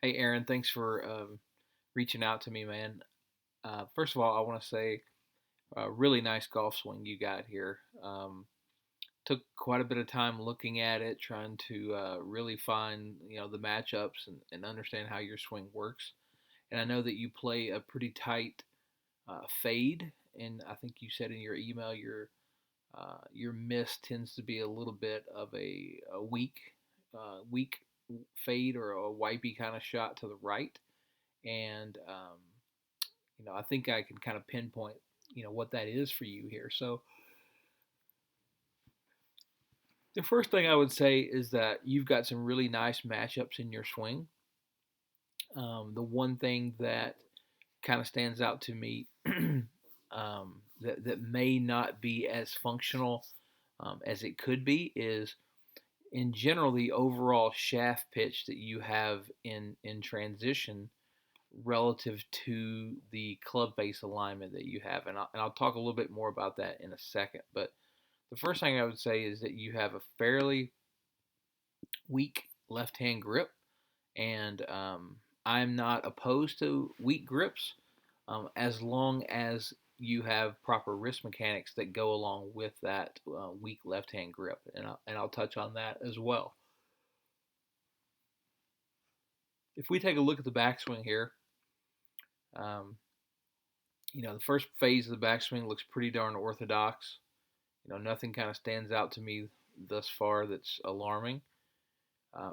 Hey, Aaron, thanks for reaching out to me, man. First of all, I want to say a really nice golf swing you got here. Took quite a bit of time looking at it, trying to really find the matchups and understand how your swing works. And I know that you play a pretty tight fade, and I think you said in your email your miss tends to be a little bit of a weak fade or a wipey kind of shot to the right. And I think I can kind of pinpoint what that is for you here. So the first thing I would say is that you've got some really nice matchups in your swing. The one thing that kind of stands out to me that may not be as functional as it could be is in general the overall shaft pitch that you have in transition relative to the club face alignment that you have. And I'll talk a little bit more about that in a second. But the first thing I would say is that you have a fairly weak left hand grip. And I'm not opposed to weak grips as long as you have proper wrist mechanics that go along with that weak left hand grip. And I'll touch on that as well. If we take a look at the backswing here, um, the first phase of the backswing looks pretty darn orthodox. Nothing kind of stands out to me thus far that's alarming.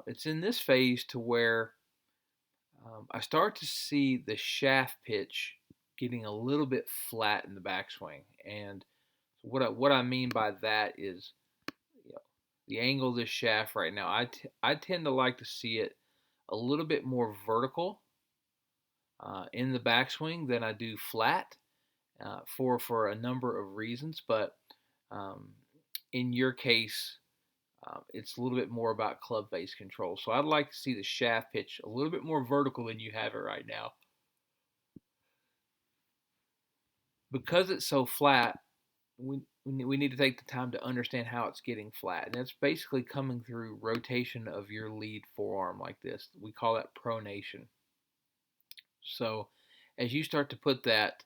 It's in this phase to where I start to see the shaft pitch getting a little bit flat in the backswing. And what I mean by that is, you know, the angle of this shaft right now, I tend to like to see it a little bit more vertical in the backswing than I do flat for a number of reasons. But um, in your case, it's a little bit more about club face control. So I'd like to see the shaft pitch a little bit more vertical than you have it right now. Because it's so flat, we need to take the time to understand how it's getting flat. And it's basically coming through rotation of your lead forearm like this. We call that pronation. So as you start to put that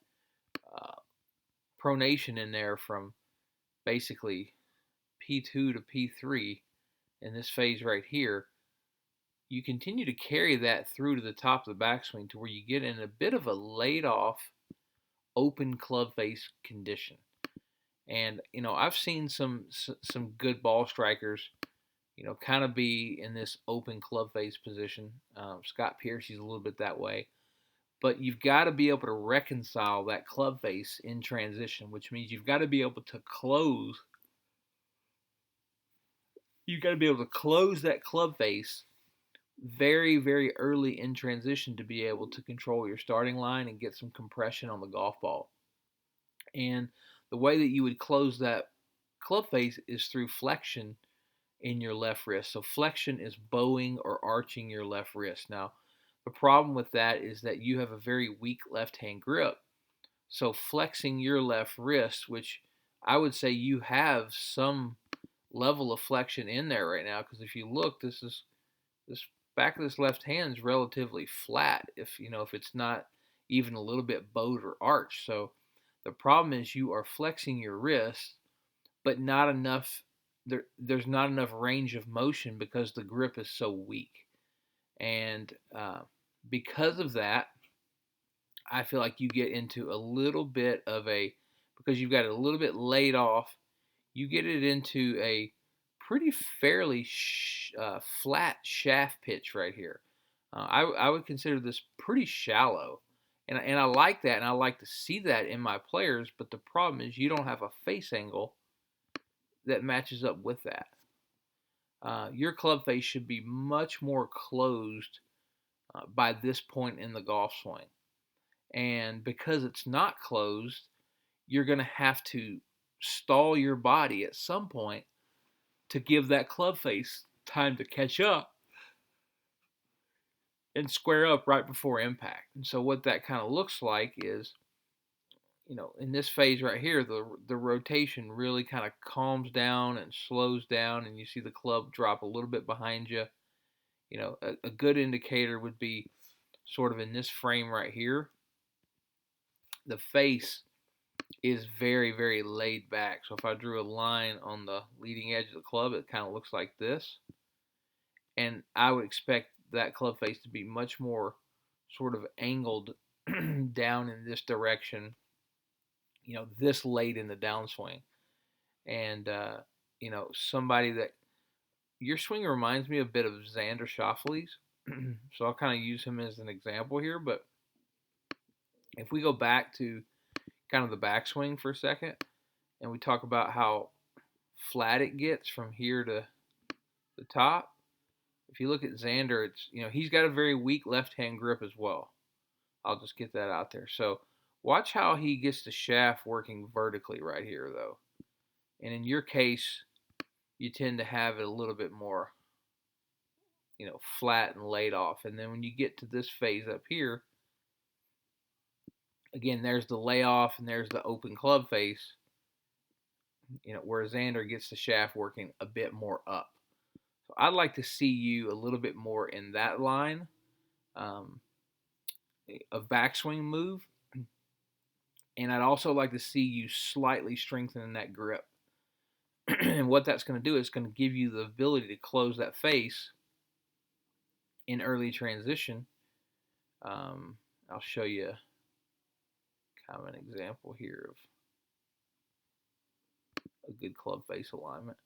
uh, pronation in there from basically P2 to P3 in this phase right here, you continue to carry that through to the top of the backswing to where you get in a bit of a laid off open club face condition. And I've seen some good ball strikers, kind of be in this open club face position. Scott Piercy's a little bit that way, but you've got to be able to reconcile that club face in transition, which means you've got to be able to close. You've got to be able to close that club face very, very early in transition to be able to control your starting line and get some compression on the golf ball. And the way that you would close that club face is through flexion in your left wrist. So flexion is bowing or arching your left wrist. Now, the problem with that is that you have a very weak left hand grip. So flexing your left wrist, which I would say you have some level of flexion in there right now, because if you look, this back of this left hand is relatively flat. If it's not even a little bit bowed or arched. So the problem is you are flexing your wrist, but not enough. There's not enough range of motion because the grip is so weak, and because of that, I feel like you get into a little bit of a because you've got it a little bit laid off. You get it into a pretty fairly flat shaft pitch right here. I would consider this pretty shallow, and I like that, and I like to see that in my players. But the problem is you don't have a face angle that matches up with that. Your club face should be much more closed by this point in the golf swing. And because it's not closed, you're going to have to stall your body at some point to give that club face time to catch up and square up right before impact. And so what that kind of looks like is, in this phase right here, the rotation really kind of calms down and slows down, and you see the club drop a little bit behind you. A good indicator would be sort of in this frame right here, the face is very, very laid back. So if I drew a line on the leading edge of the club, it kind of looks like this. And I would expect that club face to be much more sort of angled down in this direction, this late in the downswing. And, somebody that your swing reminds me a bit of Xander Schauffele's. So I'll kind of use him as an example here. But if we go back to kind of the backswing for a second, and we talk about how flat it gets from here to the top. If you look at Xander, it's he's got a very weak left-hand grip as well. I'll just get that out there. So watch how he gets the shaft working vertically right here, though. And in your case, you tend to have it a little bit more, flat and laid off. And then when you get to this phase up here, again, there's the layoff and there's the open club face, where Xander gets the shaft working a bit more up. So I'd like to see you a little bit more in that line of backswing move. And I'd also like to see you slightly strengthening that grip. And what that's going to do is going to give you the ability to close that face in early transition. I'll show you kind of an example here of a good club face alignment.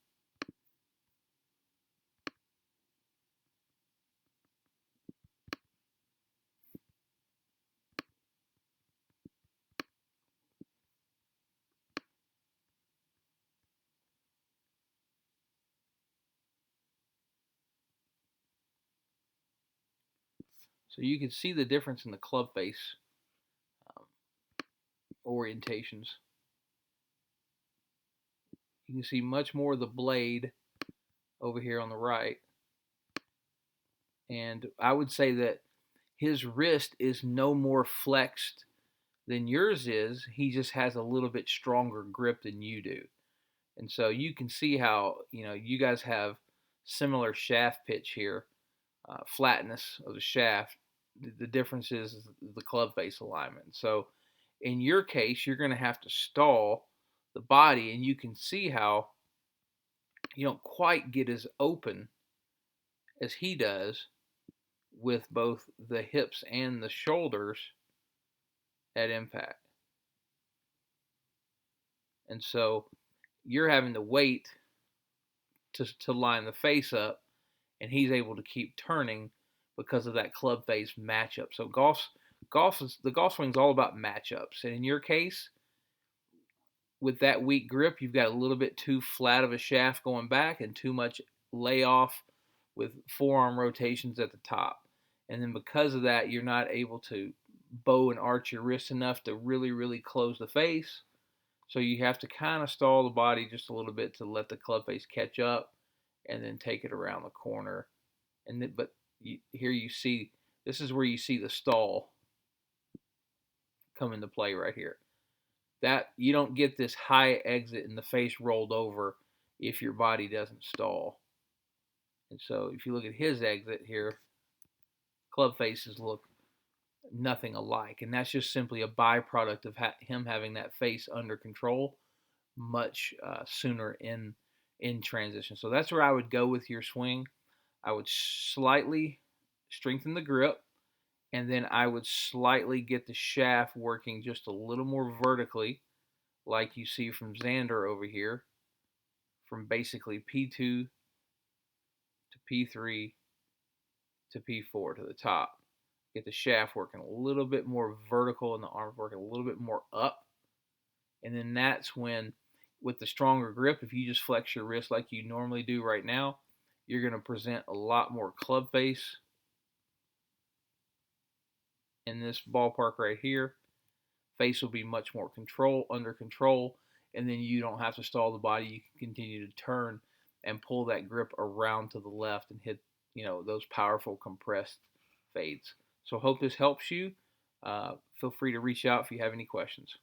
So you can see the difference in the club face orientations. You can see much more of the blade over here on the right. And I would say that his wrist is no more flexed than yours is. He just has a little bit stronger grip than you do. And so you can see how, you guys have similar shaft pitch here, flatness of the shaft. The difference is the club face alignment. So in your case, you're going to have to stall the body, and you can see how you don't quite get as open as he does with both the hips and the shoulders at impact. And so you're having to wait to line the face up, and he's able to keep turning because of that club face matchup. So the golf swing's all about matchups. And in your case, with that weak grip, you've got a little bit too flat of a shaft going back and too much layoff with forearm rotations at the top. And then because of that, you're not able to bow and arch your wrist enough to really, really close the face. So you have to kind of stall the body just a little bit to let the club face catch up and then take it around the corner. Here you see, this is where you see the stall come into play right here. That you don't get this high exit and the face rolled over if your body doesn't stall. And so if you look at his exit here, club faces look nothing alike. And that's just simply a byproduct of him having that face under control much sooner in transition. So that's where I would go with your swing. I would slightly strengthen the grip, and then I would slightly get the shaft working just a little more vertically, like you see from Xander over here, from basically P2 to P3 to P4 to the top. Get the shaft working a little bit more vertical and the arms working a little bit more up. And then that's when, with the stronger grip, if you just flex your wrist like you normally do right now, you're going to present a lot more club face in this ballpark right here. Face will be much more under control, and then you don't have to stall the body. You can continue to turn and pull that grip around to the left and hit, those powerful compressed fades. So hope this helps you. Feel free to reach out if you have any questions.